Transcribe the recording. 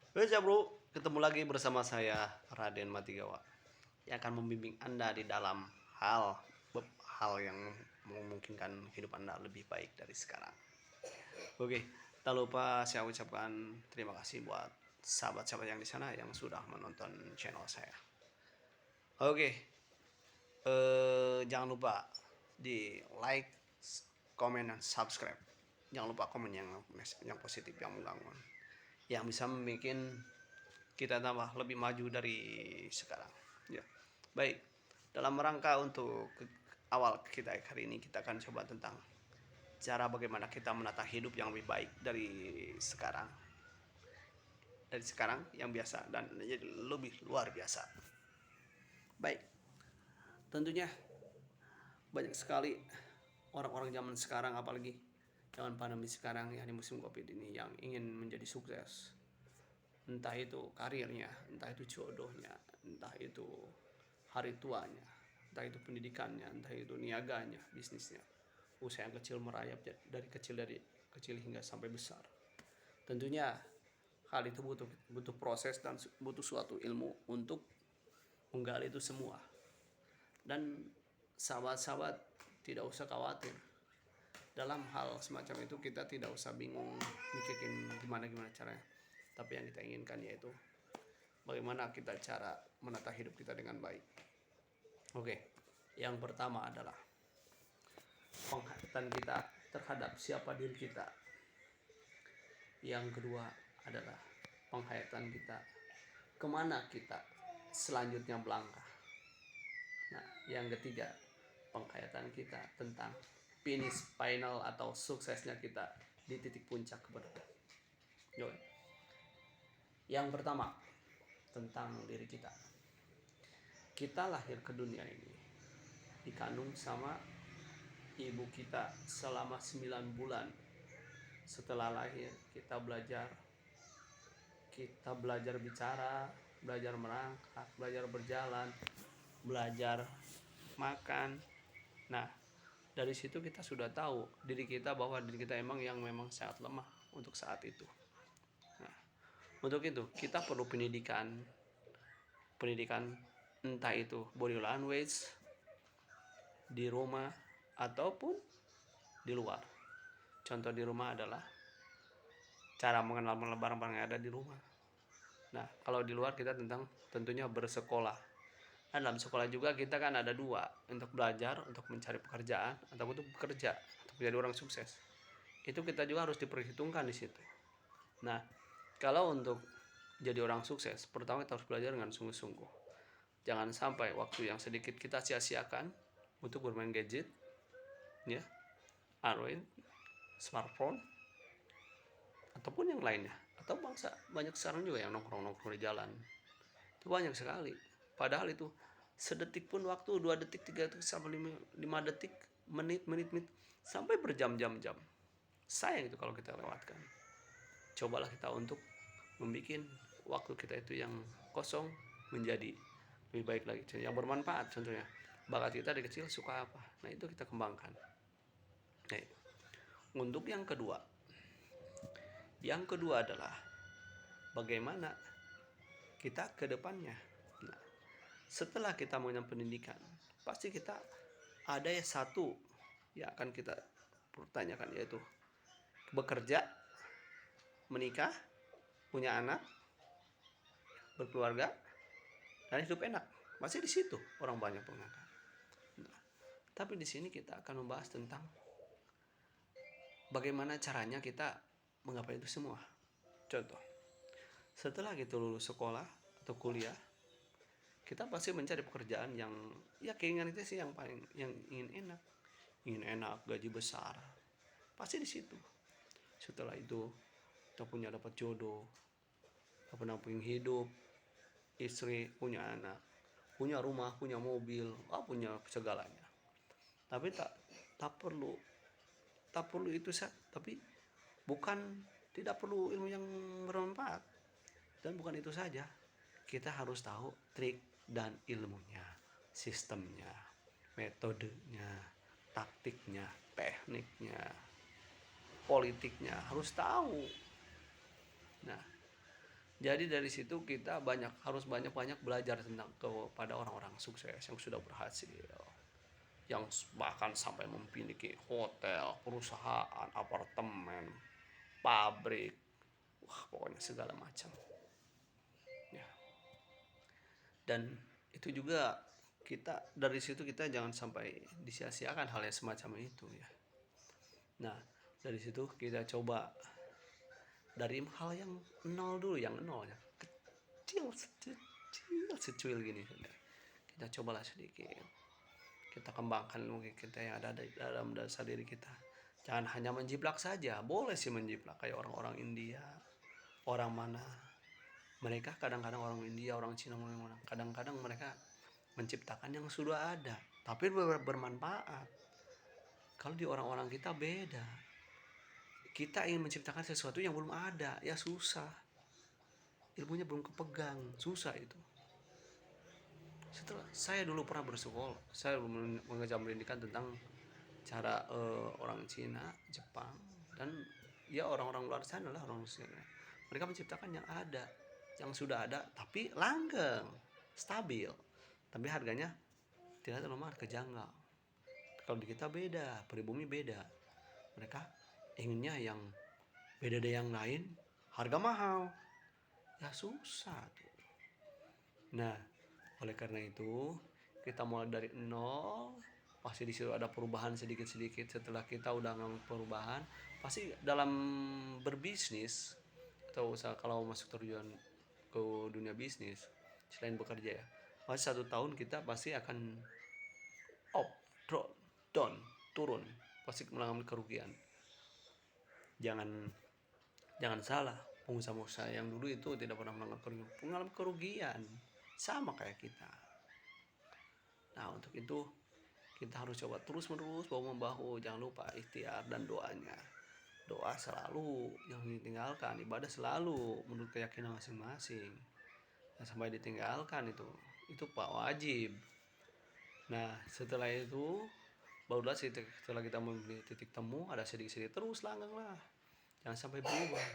Oke ya bro, ketemu lagi bersama saya Raden Matigawa yang akan membimbing Anda di dalam hal yang memungkinkan hidup Anda lebih baik dari sekarang. Oke, tak lupa saya ucapkan terima kasih buat sahabat-sahabat yang di sana yang sudah menonton channel saya. Oke, jangan lupa di like, komen, dan subscribe. Jangan lupa komen yang positif, yang membangun, yang bisa membuat kita tambah lebih maju dari sekarang. Ya, baik. Dalam rangka untuk awal kita hari ini kita akan coba tentang cara bagaimana kita menata hidup yang lebih baik dari sekarang yang biasa dan jadi lebih luar biasa. Baik, tentunya banyak sekali orang-orang zaman sekarang, apalagi dengan pandemi sekarang ya, di musim covid ini, yang ingin menjadi sukses, entah itu karirnya, entah itu jodohnya, entah itu hari tuanya, entah itu pendidikannya, entah itu niaganya, bisnisnya, usaha yang kecil merayap dari kecil hingga sampai besar. Tentunya hal itu butuh proses dan butuh suatu ilmu untuk menggali itu semua. Dan sahabat-sahabat tidak usah khawatir dalam hal semacam itu. Kita tidak usah bingung mikirin gimana caranya, tapi yang kita inginkan yaitu bagaimana kita cara menata hidup kita dengan baik. Oke, yang pertama adalah penghayatan kita terhadap siapa diri kita. Yang kedua adalah penghayatan kita kemana kita selanjutnya melangkah. Nah, yang ketiga, penghayatan kita tentang finish final atau suksesnya kita di titik puncak kebenaran. Yang pertama, tentang diri kita. Kita lahir ke dunia ini dikandung sama ibu kita selama 9 bulan. Setelah lahir kita belajar bicara, belajar merangkak, belajar berjalan, belajar makan. Nah, dari situ kita sudah tahu diri kita, bahwa diri kita memang sangat lemah untuk saat itu. Nah, untuk itu kita perlu pendidikan entah itu body language di rumah ataupun di luar. Contoh di rumah adalah cara mengenal barang-barang yang ada di rumah. Nah, kalau di luar kita tentunya bersekolah. Dan dalam sekolah juga kita kan ada dua, untuk belajar, untuk mencari pekerjaan, atau untuk bekerja, untuk menjadi orang sukses. Itu kita juga harus diperhitungkan di situ. Nah, kalau untuk jadi orang sukses, pertama kita harus belajar dengan sungguh-sungguh. Jangan sampai waktu yang sedikit kita sia-siakan untuk bermain gadget, ya, Android, smartphone, ataupun yang lainnya. Atau banyak sekarang juga yang nongkrong-nongkrong di jalan. Itu banyak sekali. Padahal itu sedetik pun waktu, 2 detik, 3 detik, sampai 5 detik, menit, sampai berjam-jam. Sayang itu kalau kita lewatkan. Cobalah kita untuk membuat waktu kita itu yang kosong menjadi lebih baik lagi, yang bermanfaat. Contohnya, bakat kita dari kecil suka apa, nah itu kita kembangkan. Nah, untuk yang kedua adalah bagaimana kita ke depannya. Nah, setelah kita mengenyam pendidikan, pasti kita ada satu yang akan kita pertanyakan, yaitu bekerja, menikah, punya anak, berkeluarga, dan hidup enak. Masih di situ orang banyak mengangkat. Nah, tapi di sini kita akan membahas tentang bagaimana caranya kita menggapai itu semua. Contoh, setelah kita lulus sekolah atau kuliah, kita pasti mencari pekerjaan yang keinginan kita sih, yang ingin enak, gaji besar. Pasti di situ. Setelah itu kita dapat jodoh, pendamping hidup, istri, punya anak, punya rumah, punya mobil, punya segalanya. Tapi tak perlu itu, tapi tidak perlu ilmu yang bermanfaat. Dan bukan itu saja, kita harus tahu trik dan ilmunya, sistemnya, metodenya, taktiknya, tekniknya, politiknya, harus tahu. Nah, Jadi dari situ kita harus banyak-banyak belajar tentang kepada orang-orang sukses yang sudah berhasil, yang bahkan sampai memiliki hotel, perusahaan, apartemen, pabrik, wah pokoknya segala macam. Ya. Dan itu juga kita dari situ kita jangan sampai disia-siakan hal yang semacam itu ya. Nah dari situ kita coba dari hal yang nol dulu, yang nol ya, kecil, secuil gini. Kita cobalah sedikit, kita kembangkan mungkin kita yang ada di dalam dasar diri kita. Jangan hanya menjiplak saja, boleh sih menjiplak kayak orang-orang India, orang mana mereka kadang-kadang orang India, orang Cina, kadang-kadang mereka menciptakan yang sudah ada tapi bermanfaat. Kalau di orang-orang kita beda, kita ingin menciptakan sesuatu yang belum ada, ya susah, ilmunya belum kepegang, susah itu. Setelah saya dulu pernah bersekolah, saya mengejar pendidikan tentang cara orang Cina, Jepang, dan ya orang-orang luar sana lah, orang Cina. Mereka menciptakan yang ada, yang sudah ada, tapi langgeng, stabil, tapi harganya tidak terlalu mahal, kejanggal. Kalau di kita beda, pribumi beda. Mereka inginnya yang beda dari yang lain, harga mahal, ya susah tuh. Nah, oleh karena itu kita mulai dari nol, pasti di situ ada perubahan sedikit-sedikit. Setelah kita udah ngalamin perubahan, pasti dalam berbisnis atau usaha, kalau masuk terjun ke dunia bisnis selain bekerja ya, pasti 1 tahun kita pasti akan up, drop, down, turun, pasti mengalami kerugian. Jangan salah, pengusaha-pengusaha yang dulu itu tidak pernah mengalami kerugian, sama kayak kita. Nah untuk itu kita harus coba terus menerus bahu membahu, jangan lupa ikhtiar dan doanya. Doa selalu yang ditinggalkan, ibadah selalu menurut keyakinan masing-masing. Nah, sampai ditinggalkan itu pak wajib. Nah setelah itu barulah setelah kita memiliki titik temu, ada sedikit-sedikit terus langgang lah, jangan sampai berubah.